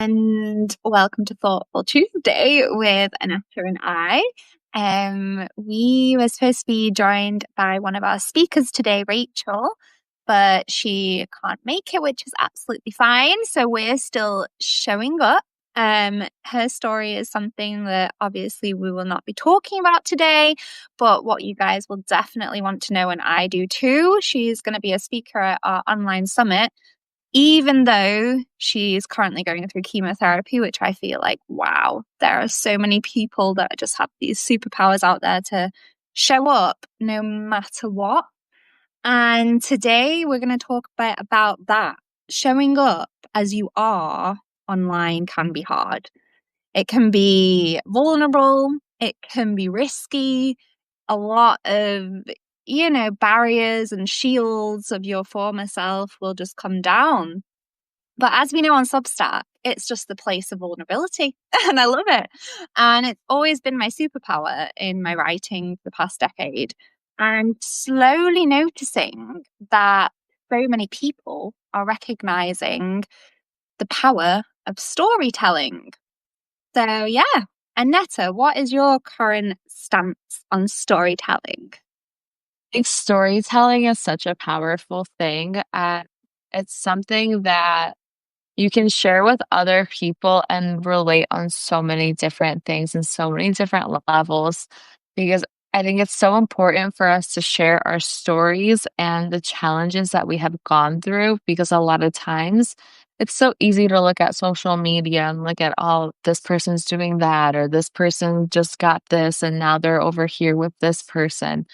And welcome to Thoughtful Tuesday with Aneta and I. We were supposed to be joined by one of our speakers today, Rachel, but she can't make it, which is absolutely fine. So we're still showing up. Her story is something that obviously we will not be talking about today, but what you guys will definitely want to know, and I do too. She's going to be a speaker at our online summit, even though she's currently going through chemotherapy, which I feel like, wow, there are so many people that just have these superpowers out there to show up no matter what. And today we're going to talk about that. Showing up as you are online can be hard. It can be vulnerable. It can be risky. A lot of, barriers and shields of your former self will just come down. But as we know on Substack, it's just the place of vulnerability. And I love it. And it's always been my superpower in my writing for the past decade. And slowly noticing that so many people are recognizing the power of storytelling. So, yeah. Aneta, what is your current stance on storytelling? I think storytelling is such a powerful thing. It's something that you can share with other people and relate on so many different things and so many different levels because I think it's so important for us to share our stories and the challenges that we have gone through because a lot of times it's so easy to look at social media and look at, oh, this person's doing that, or this person just got this and now they're over here with this person.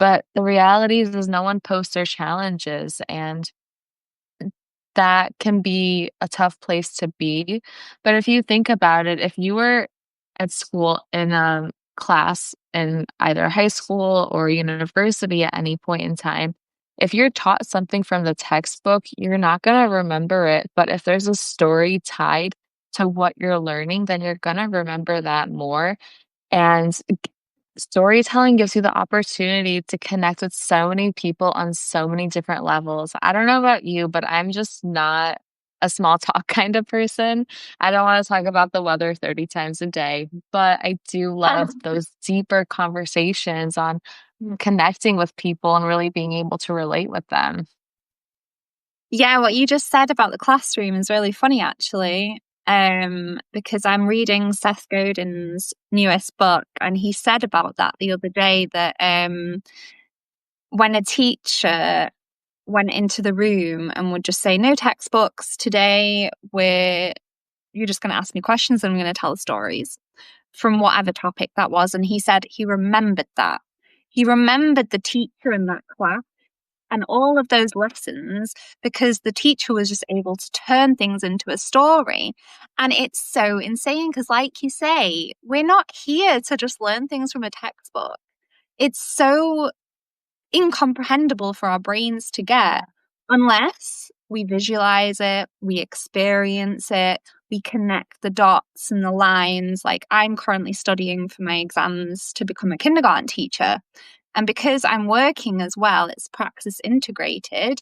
But the reality is no one posts their challenges, and that can be a tough place to be. But if you think about it, if you were at school in a class in either high school or university at any point in time, if you're taught something from the textbook, you're not going to remember it. But if there's a story tied to what you're learning, then you're going to remember that more. And storytelling gives you the opportunity to connect with so many people on so many different levels. I don't know about you, but I'm just not a small talk kind of person. I don't want to talk about the weather 30 times a day, but I do love those deeper conversations on connecting with people and really being able to relate with them. Yeah, what you just said about the classroom is really funny, actually. Because I'm reading Seth Godin's newest book, and he said about that the other day that when a teacher went into the room and would just say, "No textbooks today, you're just going to ask me questions and I'm going to tell stories from whatever topic that was." And he said he remembered that. He remembered the teacher in that class and all of those lessons because the teacher was just able to turn things into a story. And it's so insane because, like you say, we're not here to just learn things from a textbook. It's so incomprehensible for our brains to get unless we visualize it, we experience it, we connect the dots and the lines. Like, I'm currently studying for my exams to become a kindergarten teacher. And because I'm working as well, it's practice integrated.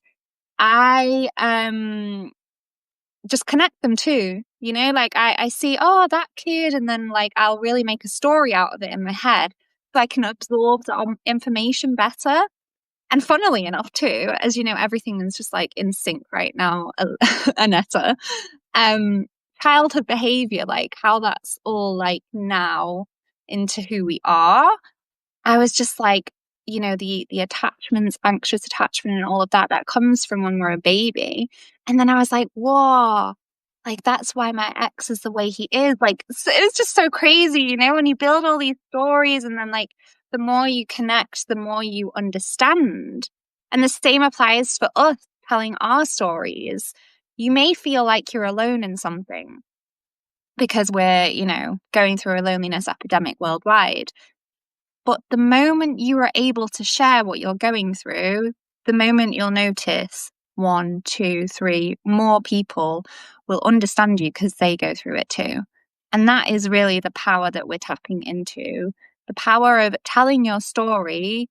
I just connect them too. Like I see, oh, that kid, and then like I'll really make a story out of it in my head so I can absorb the information better. And funnily enough, too, as you know, everything is just like in sync right now, Aneta. Um, Childhood behavior, like how that's all like now into who we are. I was just like, the attachments, anxious attachment and all of that, that comes from when we're a baby. And then I was like, whoa, like that's why my ex is the way he is. Like, it's just so crazy, when you build all these stories and then like the more you connect, the more you understand. And the same applies for us telling our stories. You may feel like you're alone in something because we're, going through a loneliness epidemic worldwide. But the moment you are able to share what you're going through, the moment you'll notice one, two, three more people will understand you because they go through it too. And that is really the power that we're tapping into. The power of telling your story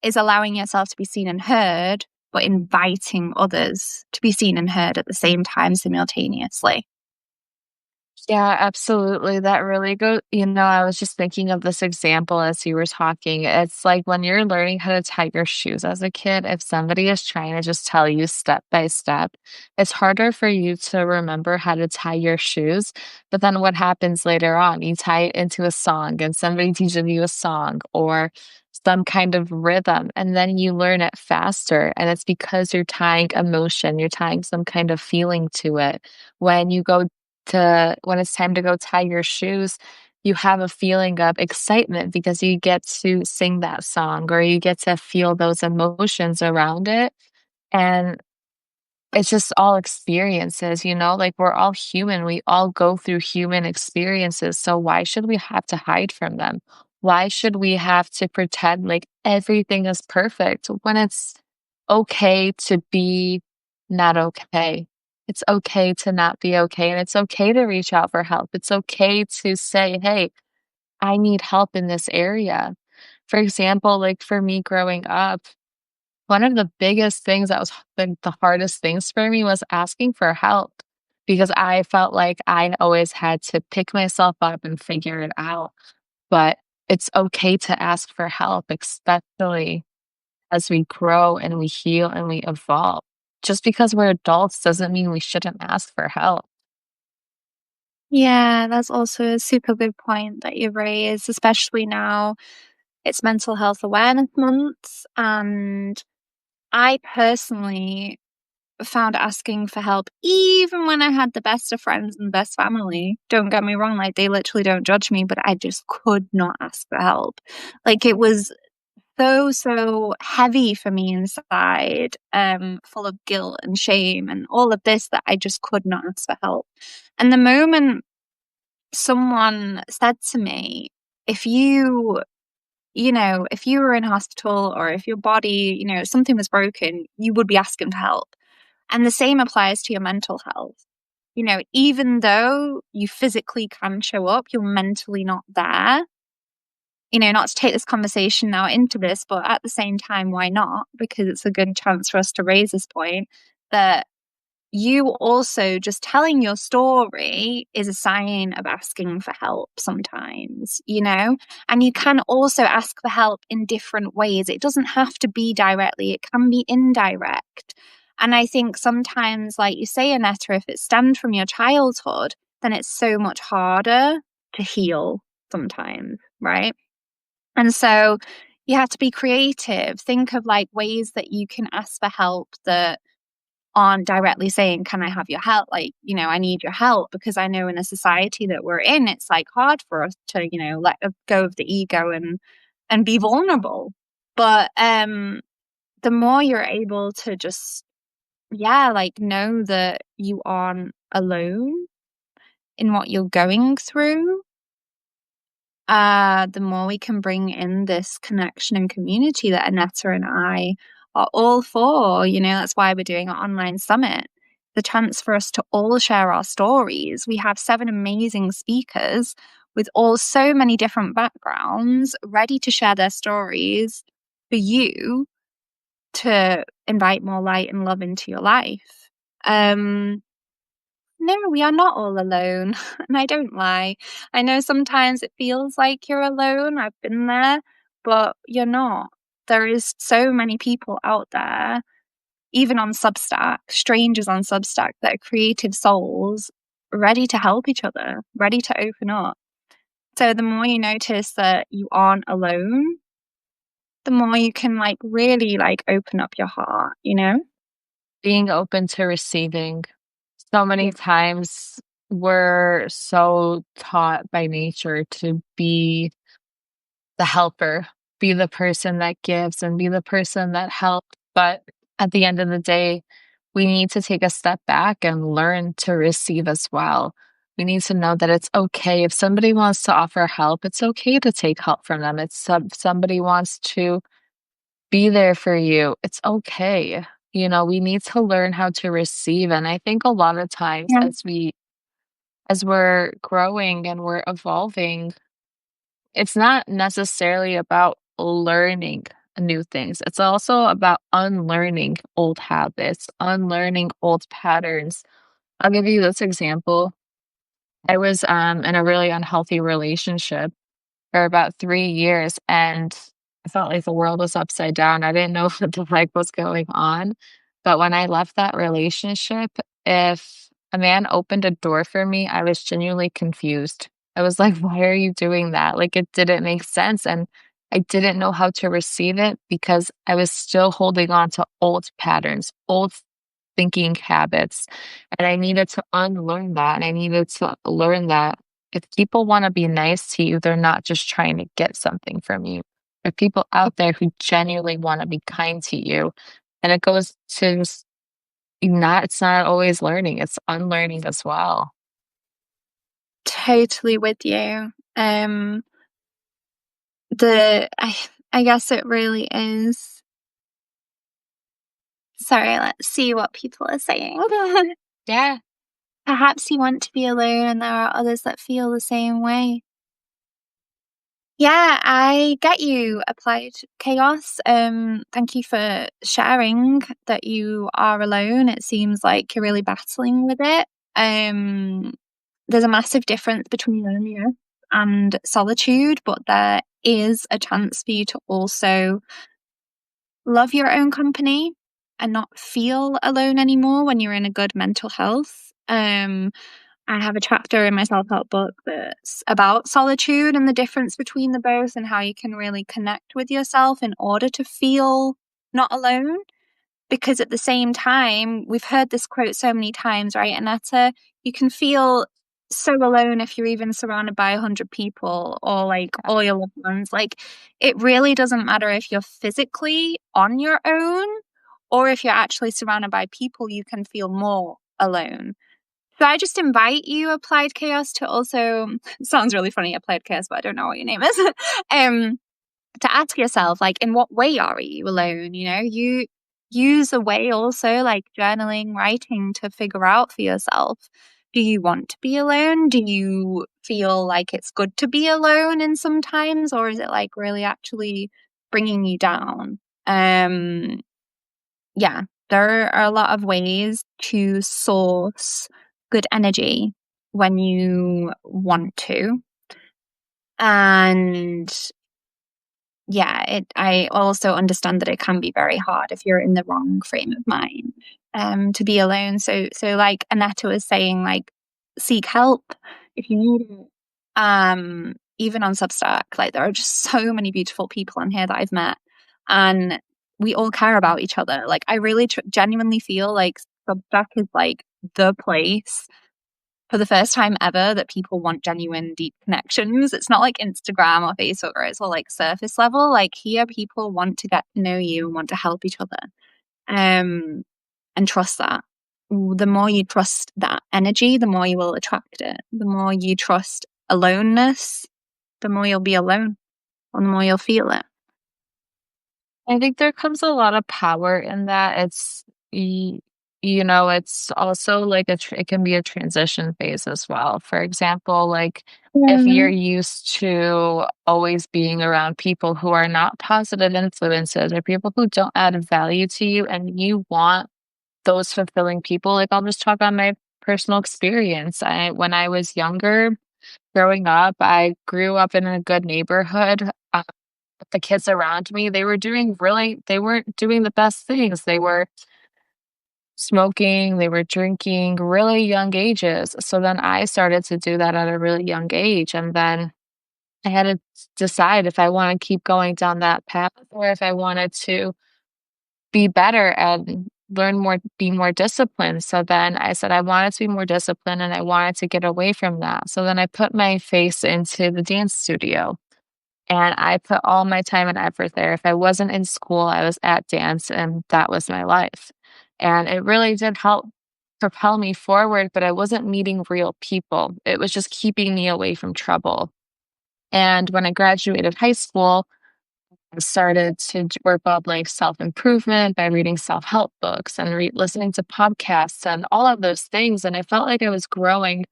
is allowing yourself to be seen and heard, but inviting others to be seen and heard at the same time simultaneously. Yeah, absolutely. That really I was just thinking of this example as you were talking. It's like when you're learning how to tie your shoes as a kid, if somebody is trying to just tell you step by step, it's harder for you to remember how to tie your shoes. But then what happens later on? You tie it into a song and somebody teaches you a song or some kind of rhythm, and then you learn it faster. And it's because you're tying emotion, you're tying some kind of feeling to it. When it's time to go tie your shoes, you have a feeling of excitement because you get to sing that song or you get to feel those emotions around it. And it's just all experiences, like we're all human. We all go through human experiences. So why should we have to hide from them? Why should we have to pretend like everything is perfect when it's okay to be not okay? It's okay to not be okay. And it's okay to reach out for help. It's okay to say, hey, I need help in this area. For example, like for me growing up, one of the biggest things that was the hardest things for me was asking for help because I felt like I always had to pick myself up and figure it out. But it's okay to ask for help, especially as we grow and we heal and we evolve. Just because we're adults doesn't mean we shouldn't ask for help. Yeah, that's also a super good point that you raised, especially now it's Mental Health Awareness Month. And I personally found asking for help, even when I had the best of friends and best family. Don't get me wrong, like they literally don't judge me, but I just could not ask for help. Like it was so heavy for me inside, full of guilt and shame and all of this that I just could not ask for help. And the moment someone said to me, if if you were in hospital or if your body, something was broken, you would be asking for help. And the same applies to your mental health. Even though you physically can show up, you're mentally not there. Not to take this conversation now into this, but at the same time, why not? Because it's a good chance for us to raise this point that you also just telling your story is a sign of asking for help sometimes. And you can also ask for help in different ways. It doesn't have to be directly, it can be indirect. And I think sometimes, like you say, Aneta, if it stems from your childhood, then it's so much harder to heal sometimes, right? And so you have to be creative. Think of like ways that you can ask for help that aren't directly saying, can I have your help? Like, I need your help, because I know in a society that we're in, it's like hard for us to, let go of the ego and be vulnerable. But the more you're able to just, yeah, like know that you aren't alone in what you're going through, the more we can bring in this connection and community that Aneta and I are all for. That's why we're doing our online summit. The chance for us to all share our stories. We have 7 amazing speakers with all so many different backgrounds ready to share their stories for you to invite more light and love into your life. No, we are not all alone. And I don't lie. I know sometimes it feels like you're alone. I've been there, but you're not. There is so many people out there, even on Substack, strangers on Substack that are creative souls ready to help each other, ready to open up. So the more you notice that you aren't alone, the more you can like really like open up your heart. Being open to receiving. So many Yeah. times we're so taught by nature to be the helper, be the person that gives and be the person that helps. But at the end of the day, we need to take a step back and learn to receive as well. We need to know that it's okay if somebody wants to offer help, it's okay to take help from them. If somebody wants to be there for you, it's okay. We need to learn how to receive. And I think a lot of times Yeah. as we're growing and we're evolving, it's not necessarily about learning new things. It's also about unlearning old habits, unlearning old patterns. I'll give you this example. I was in a really unhealthy relationship for about 3 years, and I felt like the world was upside down. I didn't know what the heck was going on. But when I left that relationship, if a man opened a door for me, I was genuinely confused. I was like, "Why are you doing that?" Like, it didn't make sense, and I didn't know how to receive it because I was still holding on to old patterns, old thinking habits, and I needed to unlearn that, and I needed to learn that if people wanna be nice to you, they're not just trying to get something from you. There are people out there who genuinely wanna be kind to you, and it goes to s not it's not always learning, it's unlearning as well. Totally with you. The I guess it really is. Sorry, let's see what people are saying. Yeah. Perhaps you want to be alone and there are others that feel the same way. Yeah, I get you, Applied Chaos. Thank you for sharing that you are alone. It seems like you're really battling with it. Um, there's a massive difference between loneliness and solitude, but there is a chance for you to also love your own company and not feel alone anymore when you're in a good mental health. I have a chapter in my self help book that's about solitude and the difference between the both and how you can really connect with yourself in order to feel not alone. Because at the same time, we've heard this quote so many times, right, Aneta? You can feel so alone if you're even surrounded by 100 people or like all your loved ones. Like, it really doesn't matter if you're physically on your own or if you're actually surrounded by people, you can feel more alone. So I just invite you, Applied Chaos, to also sounds really funny, Applied Chaos, but I don't know what your name is. um, to ask yourself, like, in what way are you alone? You know, you use a way also like journaling, writing to figure out for yourself. Do you want to be alone? Do you feel like it's good to be alone in some times, or is it like really actually bringing you down? Um, yeah, there are a lot of ways to source good energy when you want to. And yeah, I also understand that it can be very hard if you're in the wrong frame of mind to be alone. So like Aneta was saying, like seek help if you need it. Even on Substack, like there are just so many beautiful people on here that I've met, and we all care about each other. Like I really genuinely feel like Substack is like the place for the first time ever that people want genuine deep connections. It's not like Instagram or Facebook where it's all like surface level. Like here people want to get to know you and want to help each other. And trust that. The more you trust that energy, the more you will attract it. The more you trust aloneness, the more you'll be alone, or the more you'll feel it. I think there comes a lot of power in that. You know, it's also like it can be a transition phase as well. For example, like if you're Mm. used to always being around people who are not positive influences or people who don't add value to you and you want those fulfilling people, like I'll just talk on my personal experience. When I was younger, growing up, I grew up in a good neighborhood. The kids around me, they weren't doing the best things. They were smoking, they were drinking, really young ages. So then I started to do that at a really young age, and then I had to decide if I wanna keep going down that path or if I wanted to be better and learn more be more disciplined. So then I said I wanted to be more disciplined and I wanted to get away from that. So then I put my face into the dance studio. And I put all my time and effort there. If I wasn't in school, I was at dance, and that was my life. And it really did help propel me forward, but I wasn't meeting real people. It was just keeping me away from trouble. And when I graduated high school, I started to work on like self improvement by reading self help books and listening to podcasts and all of those things. And I felt like I was growing,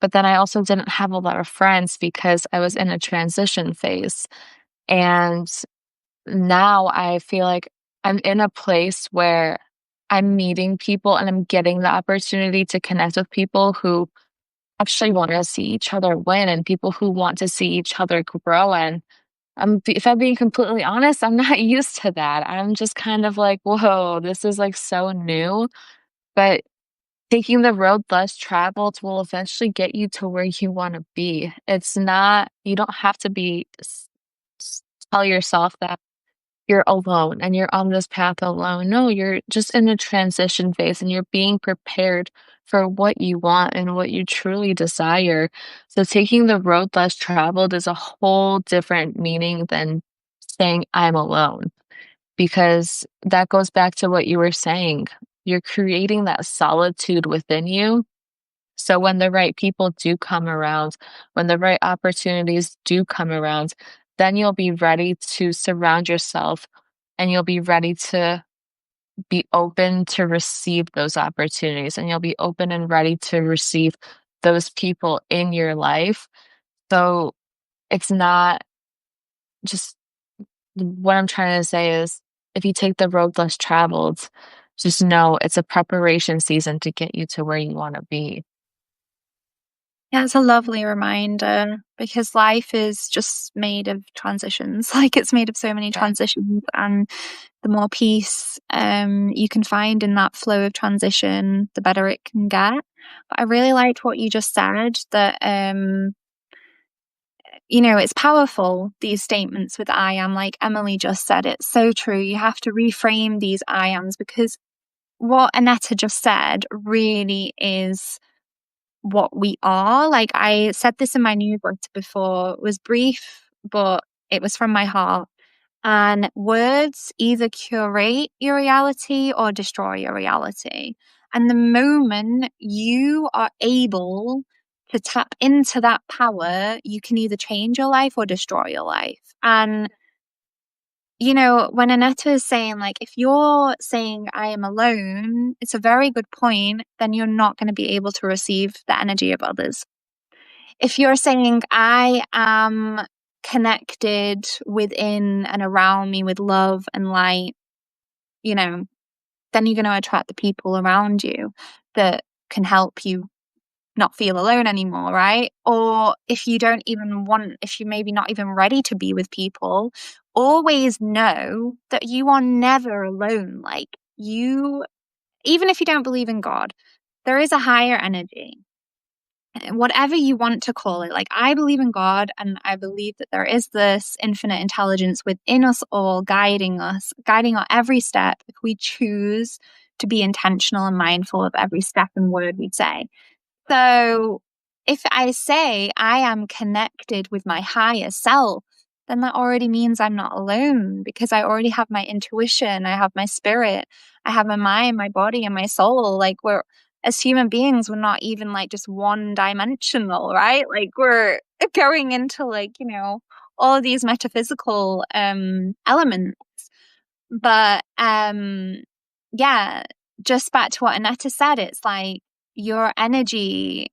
but then I also didn't have a lot of friends because I was in a transition phase. And now I feel like I'm in a place where I'm meeting people and I'm getting the opportunity to connect with people who actually want to see each other win and people who want to see each other grow. And if I'm being completely honest, I'm not used to that. I'm just kind of like, whoa, this is like so new. But taking the road less traveled will eventually get you to where you want to be. It's not, you don't have to tell yourself that you're alone and you're on this path alone. No, you're just in a transition phase and you're being prepared for what you want and what you truly desire. So taking the road less traveled is a whole different meaning than saying I'm alone, because that goes back to what you were saying. You're creating that solitude within you. So when the right people do come around, when the right opportunities do come around, then you'll be ready to surround yourself and you'll be ready to be open to receive those opportunities and you'll be open and ready to receive those people in your life. So it's not just, what I'm trying to say is, if you take the road less traveled, just know it's a preparation season to get you to where you want to be. Yeah, it's a lovely reminder because life is just made of transitions. Like it's made of so many Yeah. transitions, and the more peace you can find in that flow of transition, the better it can get. But I really liked what you just said, that it's powerful, these statements with I am, like Emily just said. It's so true. You have to reframe these I ams, because what Aneta just said really is what we are. Like I said this in my newsletter before, it was brief, but it was from my heart. And words either curate your reality or destroy your reality. And the moment you are able to tap into that power, you can either change your life or destroy your life. And when Aneta is saying, like, if you're saying I am alone, it's a very good point, then you're not going to be able to receive the energy of others. If you're saying I am connected within and around me with love and light, you know, then you're going to attract the people around you that can help you not feel alone anymore, right? Or if you don't even want, if you're maybe not even ready to be with people, always know that you are never alone. Like even if you don't believe in God, there is a higher energy, whatever you want to call it. Like I believe in God, and I believe that there is this infinite intelligence within us all, guiding us, guiding our every step if we choose to be intentional and mindful of every step and word we say. So if I say I am connected with my higher self, then that already means I'm not alone, because I already have my intuition, I have my spirit, I have my mind, my body, and my soul. Like as human beings, we're not even like just one dimensional, right? Like we're going into like, all of these metaphysical elements. But yeah, just back to what Aneta said, it's like your energy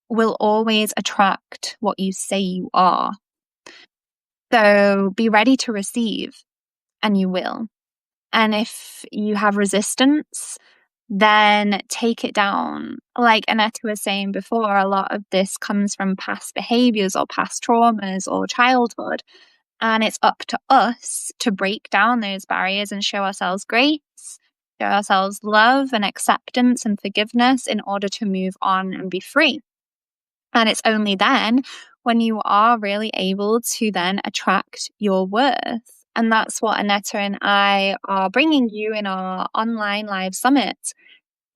will always attract what you say you are. So be ready to receive, and you will. And if you have resistance, then take it down. Like Aneta was saying before, a lot of this comes from past behaviors or past traumas or childhood. And it's up to us to break down those barriers and show ourselves grace, show ourselves love and acceptance and forgiveness in order to move on and be free. And it's only then when you are really able to then attract your worth. And that's what Aneta and I are bringing you in our online live summit.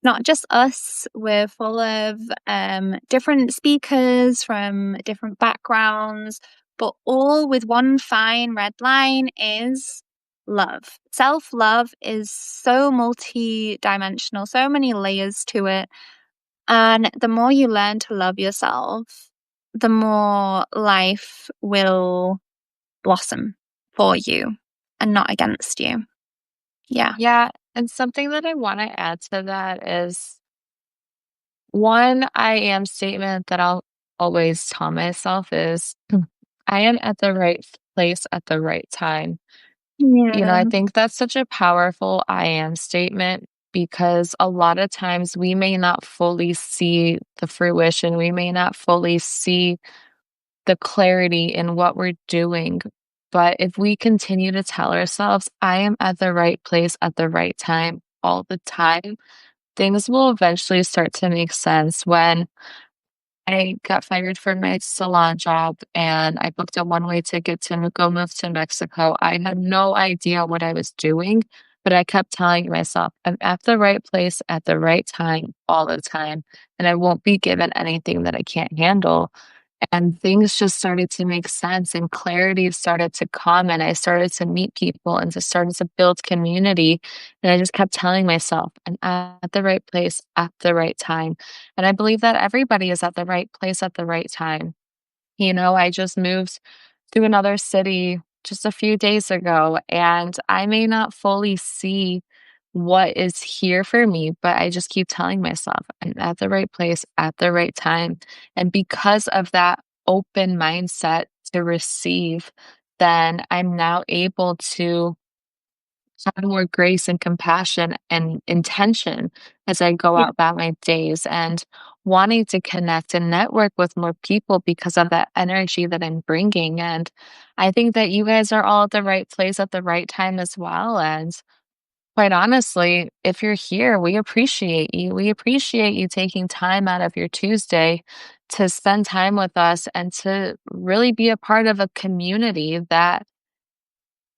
Not just us, we're full of different speakers from different backgrounds, but all with one fine red line is love. Self-love is so multi-dimensional, so many layers to it. And the more you learn to love yourself, the more life will blossom for you and not against you. Yeah. Yeah. And something that I want to add to that is, one I am statement that I'll always tell myself is, I am at the right place at the right time. I Yeah. think that's such a powerful I am statement. because a lot of times we may not fully see the fruition, we may not fully see the clarity in what we're doing. But if we continue to tell ourselves, I am at the right place at the right time all the time, things will eventually start to make sense. When I got fired from my salon job and I booked a one-way ticket to go move to Mexico, I had no idea what I was doing, but I kept telling myself, I'm at the right place at the right time all the time, and I won't be given anything that I can't handle. And things just started to make sense and clarity started to come, and I started to meet people and just started to build community. And I just kept telling myself, I'm at the right place at the right time. And I believe that everybody is at the right place at the right time. I just moved to another city just a few days ago, and I may not fully see what is here for me, but I just keep telling myself I'm at the right place at the right time. And because of that open mindset to receive, then I'm now able to have more grace and compassion and intention as I go Yeah. out about my days, and wanting to connect and network with more people because of that energy that I'm bringing. And I think that you guys are all at the right place at the right time as well. And quite honestly, if you're here, we appreciate you. We appreciate you taking time out of your Tuesday to spend time with us and to really be a part of a community that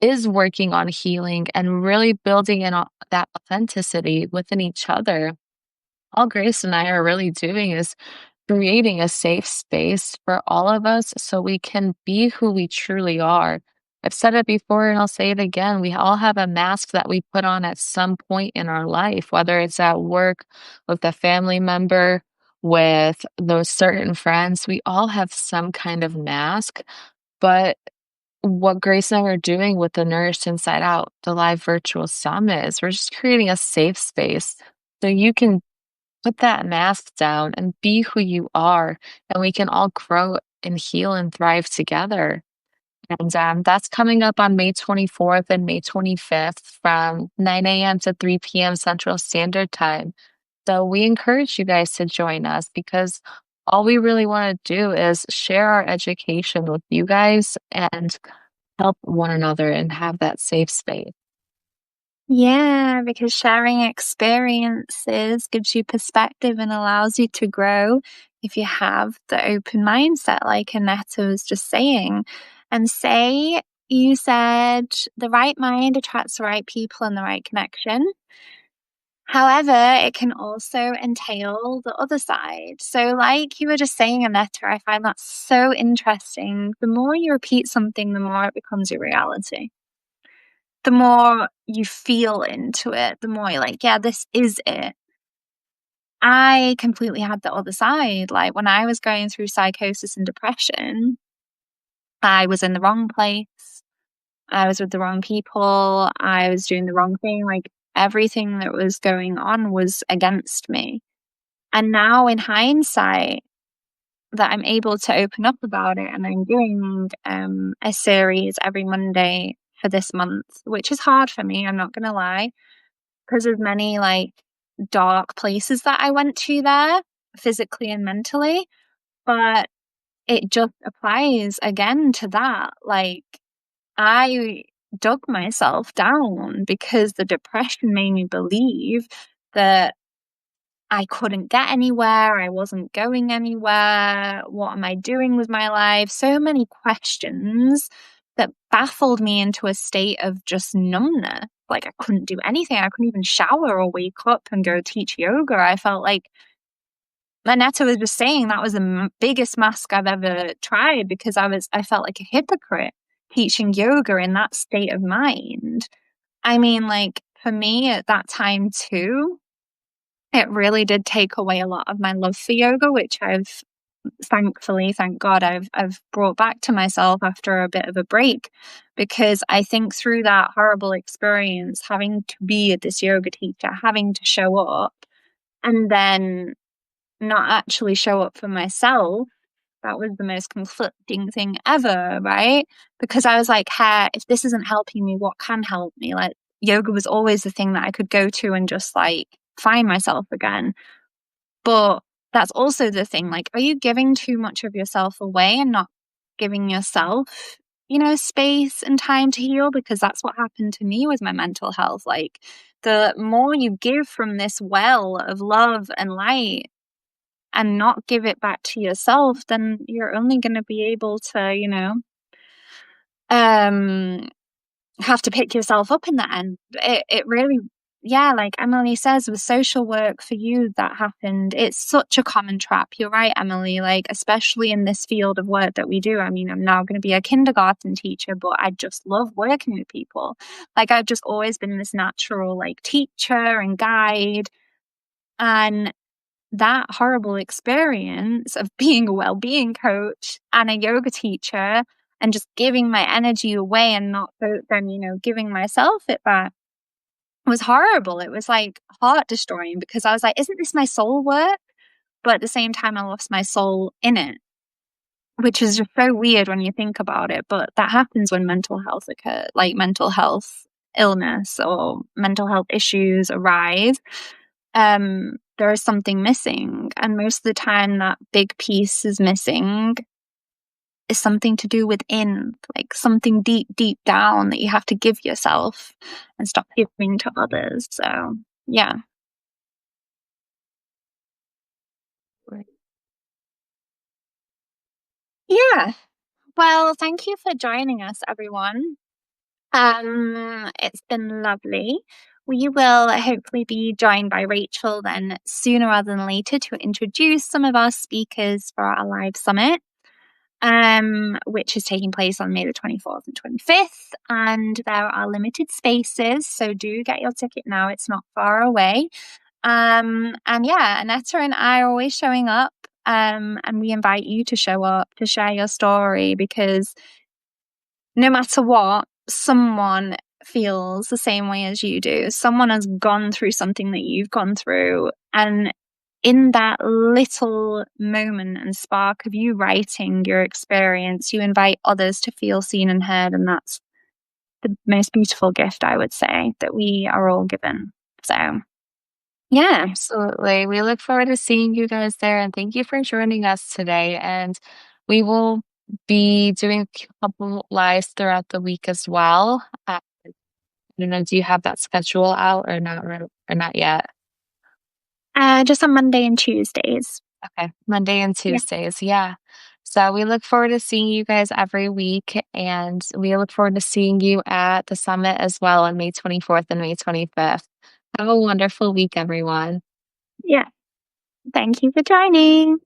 is working on healing and really building in that authenticity within each other. All Grace and I are really doing is creating a safe space for all of us so we can be who we truly are. I've said it before and I'll say it again. We all have a mask that we put on at some point in our life, whether it's at work, with a family member, with those certain friends. We all have some kind of mask. But what Grace and I are doing with the Nourished Inside Out, the live virtual summit, is we're just creating a safe space so you can put that mask down and be who you are, and we can all grow and heal and thrive together. And that's coming up on May 24th and May 25th from 9 a.m. to 3 p.m. Central Standard Time. So we encourage you guys to join us because all we really want to do is share our education with you guys and help one another and have that safe space. Yeah, because sharing experiences gives you perspective and allows you to grow if you have the open mindset, like Aneta was just saying. And say you said the right mind attracts the right people and the right connection. However, it can also entail the other side. So, like you were just saying, Aneta, I find that so interesting. The more you repeat something, the more it becomes your reality. The more you feel into it, the more you're like, yeah, this is it. I completely had the other side. Like when I was going through psychosis and depression, I was in the wrong place. I was with the wrong people. I was doing the wrong thing. Like everything that was going on was against me. And now in hindsight, that I'm able to open up about it, and I'm doing a series every Monday for this month, which is hard for me, I'm not gonna lie, because of many like dark places that I went to there, physically and mentally. But it just applies again to that. Like I dug myself down because the depression made me believe that I couldn't get anywhere, I wasn't going anywhere, what am I doing with my life? So many questions that baffled me into a state of just numbness. Like I couldn't do anything. I couldn't even shower or wake up and go teach yoga. I felt like Manetta was just saying that was the biggest mask I've ever tried because I felt like a hypocrite teaching yoga in that state of mind. I mean, like for me at that time too, it really did take away a lot of my love for yoga, which I've thankfully, thank God, I've brought back to myself after a bit of a break, because I think through that horrible experience, having to be this yoga teacher, having to show up, and then not actually show up for myself, that was the most conflicting thing ever, right? Because I was like, hey, if this isn't helping me, what can help me? Like, yoga was always the thing that I could go to and just like find myself again. But that's also the thing, like, are you giving too much of yourself away and not giving yourself, space and time to heal? Because that's what happened to me with my mental health. Like, the more you give from this well of love and light and not give it back to yourself, then you're only going to be able to, um have to pick yourself up in the end. It really, yeah, like Emily says, with social work for you that happened, it's such a common trap. You're right, Emily, like especially in this field of work that we do. I mean, I'm now going to be a kindergarten teacher, but I just love working with people. Like I've just always been this natural like teacher and guide. And that horrible experience of being a well-being coach and a yoga teacher and just giving my energy away and not then, giving myself it back was horrible. It was like heart destroying because I was like, isn't this my soul work? But at the same time, I lost my soul in it, which is just so weird when you think about it. But that happens when mental health occurs, like mental health illness or mental health issues arise. There is something missing. And most of the time, that big piece is missing is something to do within, like something deep, deep down that you have to give yourself and stop giving to others. So, yeah. Right. Yeah. Well, thank you for joining us, everyone. It's been lovely. We will hopefully be joined by Rachel then sooner rather than later to introduce some of our speakers for our live summit, which is taking place on May the 24th and 25th. And there are limited spaces, so do get your ticket now. It's not far away. And yeah, Aneta and I are always showing up. And we invite you to show up to share your story because no matter what, someone feels the same way as you do. Someone has gone through something that you've gone through. And in that little moment and spark of you writing your experience, you invite others to feel seen and heard. And that's the most beautiful gift, I would say, that we are all given. So, yeah. Absolutely. We look forward to seeing you guys there, and thank you for joining us today. And we will be doing a couple lives throughout the week as well. I don't know, do you have that schedule out or not, or not yet? Just on Monday and Tuesdays. Okay, Monday and Yeah. Tuesdays, yeah. So we look forward to seeing you guys every week, and we look forward to seeing you at the summit as well on May 24th and May 25th. Have a wonderful week, everyone. Yeah. Thank you for joining.